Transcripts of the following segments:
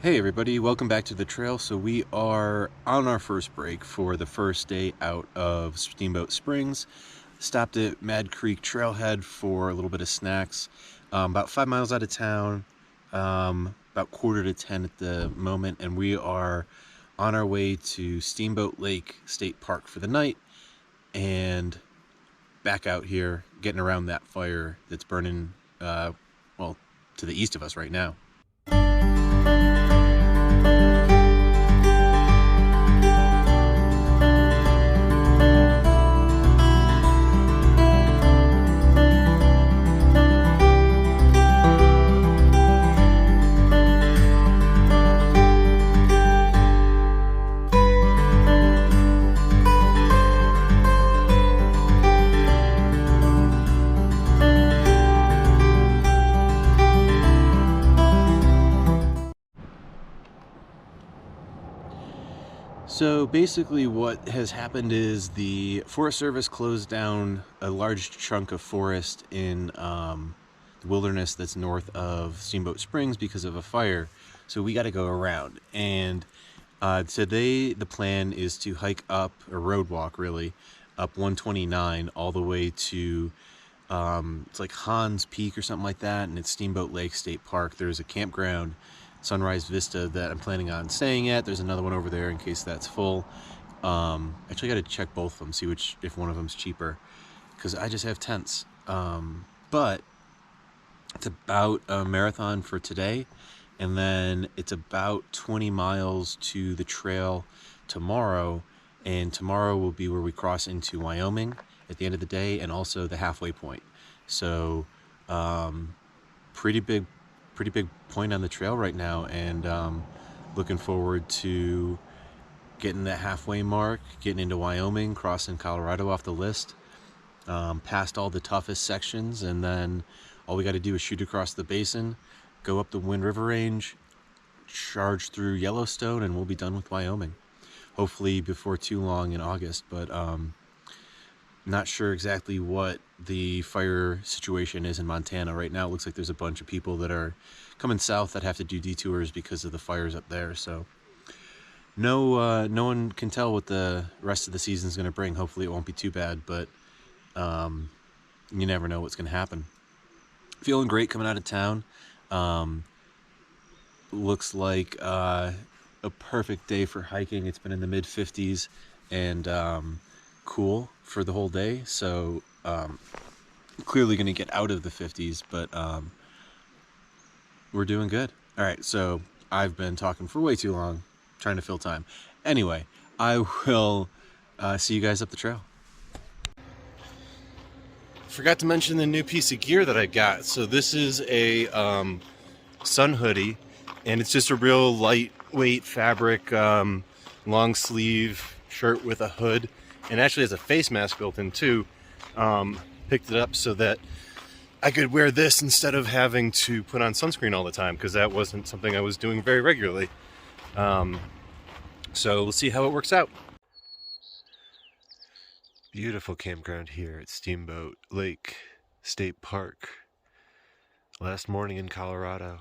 Hey everybody, welcome back to the trail. So we are on our first break for the first day out of Steamboat Springs. Stopped at Mad Creek Trailhead for a little bit of snacks. About 5 miles out of town, about 9:45 at the moment, and we are on our way to Steamboat Lake State Park for the night and back out here, getting around that fire that's burning, well, to the east of us right now. So basically what has happened is the Forest Service closed down a large chunk of forest in the wilderness that's north of Steamboat Springs because of a fire. So we got to go around. And today the plan is to hike up, or road walk really, up 129 all the way to, it's like Hans Peak or something like that, and it's Steamboat Lake State Park. There's a campground, Sunrise Vista, that I'm planning on staying at. There's another one over there in case that's full. Actually got to check both of them, see if one of them's cheaper, because I just have tents. But it's about a marathon for today, and then it's about 20 miles to the trail tomorrow, and tomorrow will be where we cross into Wyoming at the end of the day, and also the halfway point. So pretty big point on the trail right now, and looking forward to getting that halfway mark, getting into Wyoming, crossing Colorado off the list, past all the toughest sections, and then all we got to do is shoot across the basin, go up the Wind River Range, charge through Yellowstone, and we'll be done with Wyoming, hopefully before too long in August. But not sure exactly what the fire situation is in Montana right now. It looks like there's a bunch of people that are coming south that have to do detours because of the fires up there. So no one can tell what the rest of the season is going to bring. Hopefully it won't be too bad, but you never know what's going to happen. Feeling great coming out of town. Looks like a perfect day for hiking. It's been in the mid 50s and cool for the whole day, so clearly going to get out of the 50s, but we're doing good. All right, so I've been talking for way too long, trying to fill time. Anyway, I will see you guys up the trail. Forgot to mention the new piece of gear that I got. So this is a sun hoodie, and it's just a real lightweight fabric long sleeve shirt with a hood, and actually has a face mask built in too. Picked it up so that I could wear this instead of having to put on sunscreen all the time, because that wasn't something I was doing very regularly. So we'll see how it works out. Beautiful campground here at Steamboat Lake State Park. Last morning in Colorado.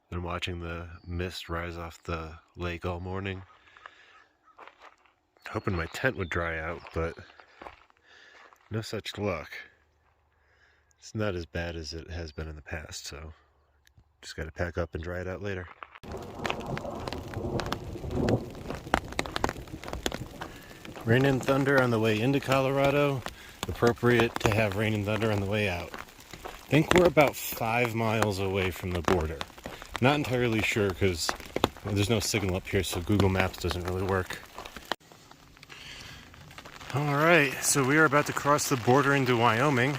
Been watching the mist rise off the lake all morning. Hoping my tent would dry out, but no such luck. It's not as bad as it has been in the past, so just got to pack up and dry it out later. Rain and thunder on the way into Colorado. Appropriate to have rain and thunder on the way out. I think we're about 5 miles away from the border. Not entirely sure because there's no signal up here, so Google Maps doesn't really work. Alright, so we are about to cross the border into Wyoming.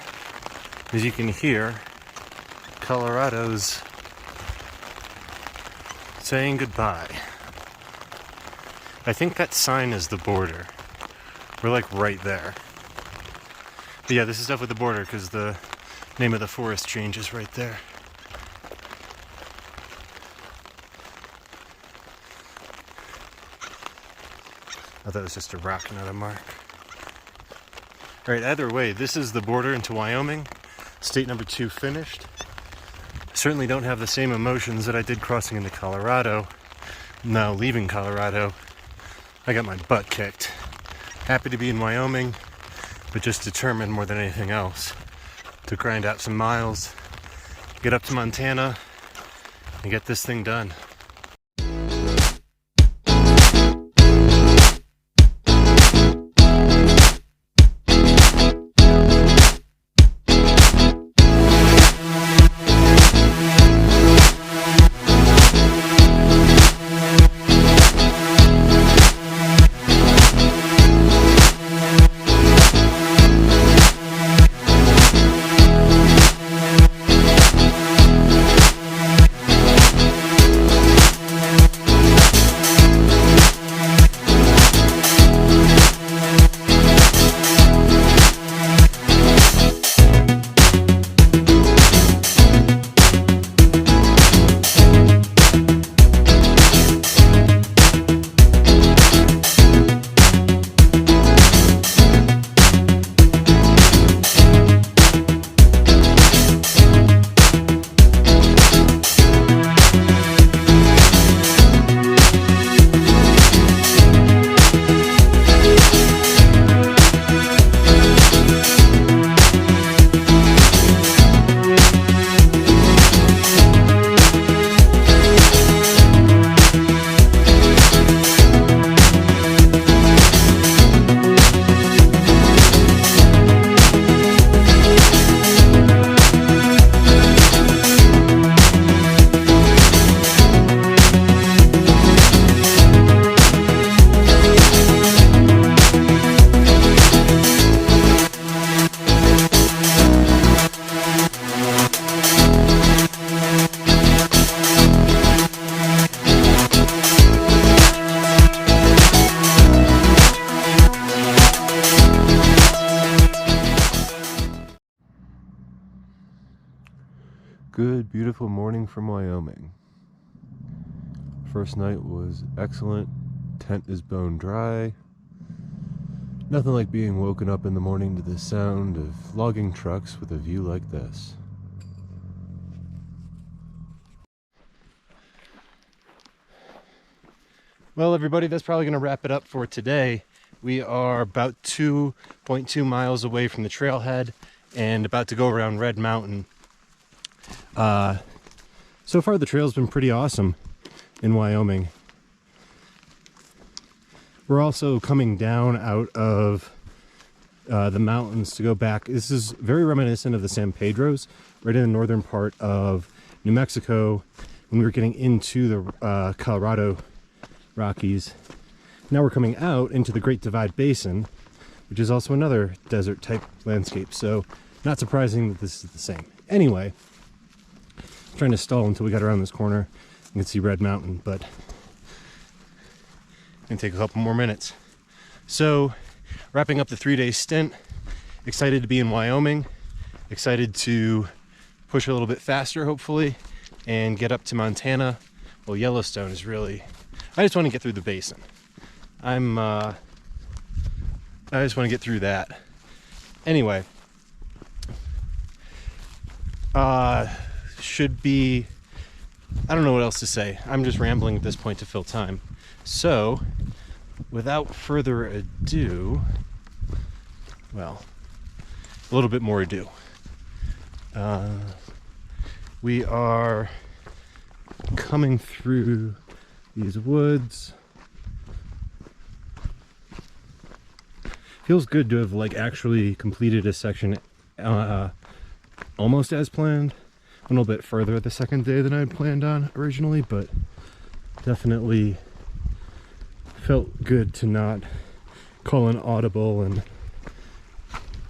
As you can hear, Colorado's saying goodbye. I think that sign is the border. We're like right there. But yeah, this is definitely the border because the name of the forest changes right there. I thought it was just a rock, not a mark. Alright, either way, this is the border into Wyoming. State number 2 finished. Certainly don't have the same emotions that I did crossing into Colorado. Now leaving Colorado, I got my butt kicked. Happy to be in Wyoming, but just determined more than anything else to grind out some miles, get up to Montana, and get this thing done. Good, beautiful morning from Wyoming. First night was excellent. Tent is bone dry. Nothing like being woken up in the morning to the sound of logging trucks with a view like this. Well, everybody, that's probably going to wrap it up for today. We are about 2.2 miles away from the trailhead and about to go around Red Mountain. So far the trail's been pretty awesome in Wyoming. We're also coming down out of the mountains to go back. This is very reminiscent of the San Pedros, right in the northern part of New Mexico when we were getting into the Colorado Rockies. Now we're coming out into the Great Divide Basin, which is also another desert type landscape. So not surprising that this is the same. Anyway, I'm trying to stall until we got around this corner and can see Red Mountain, but it's gonna take a couple more minutes. So wrapping up the 3-day stint, excited to be in Wyoming, excited to push a little bit faster hopefully and get up to Montana. Well, Yellowstone is really, I just want to get through the basin. I just want to get through that. Anyway, should be, I don't know what else to say. I'm just rambling at this point to fill time. So, without further ado, well, a little bit more ado. We are coming through these woods. Feels good to have like actually completed a section almost as planned. A little bit further the second day than I had planned on originally, but definitely felt good to not call an audible and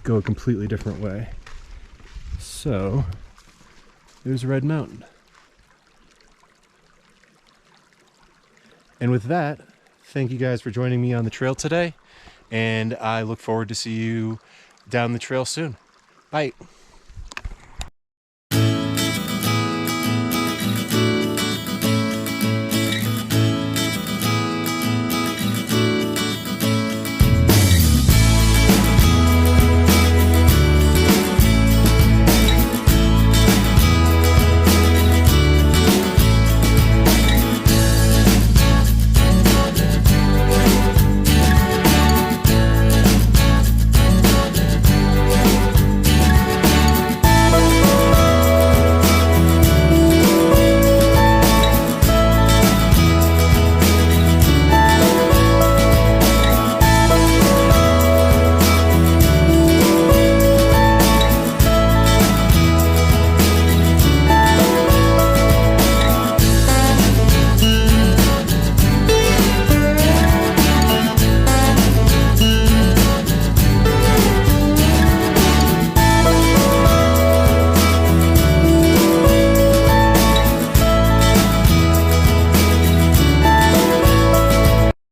go a completely different way. So there's Red Mountain. And with that, thank you guys for joining me on the trail today, and I look forward to see you down the trail soon. Bye.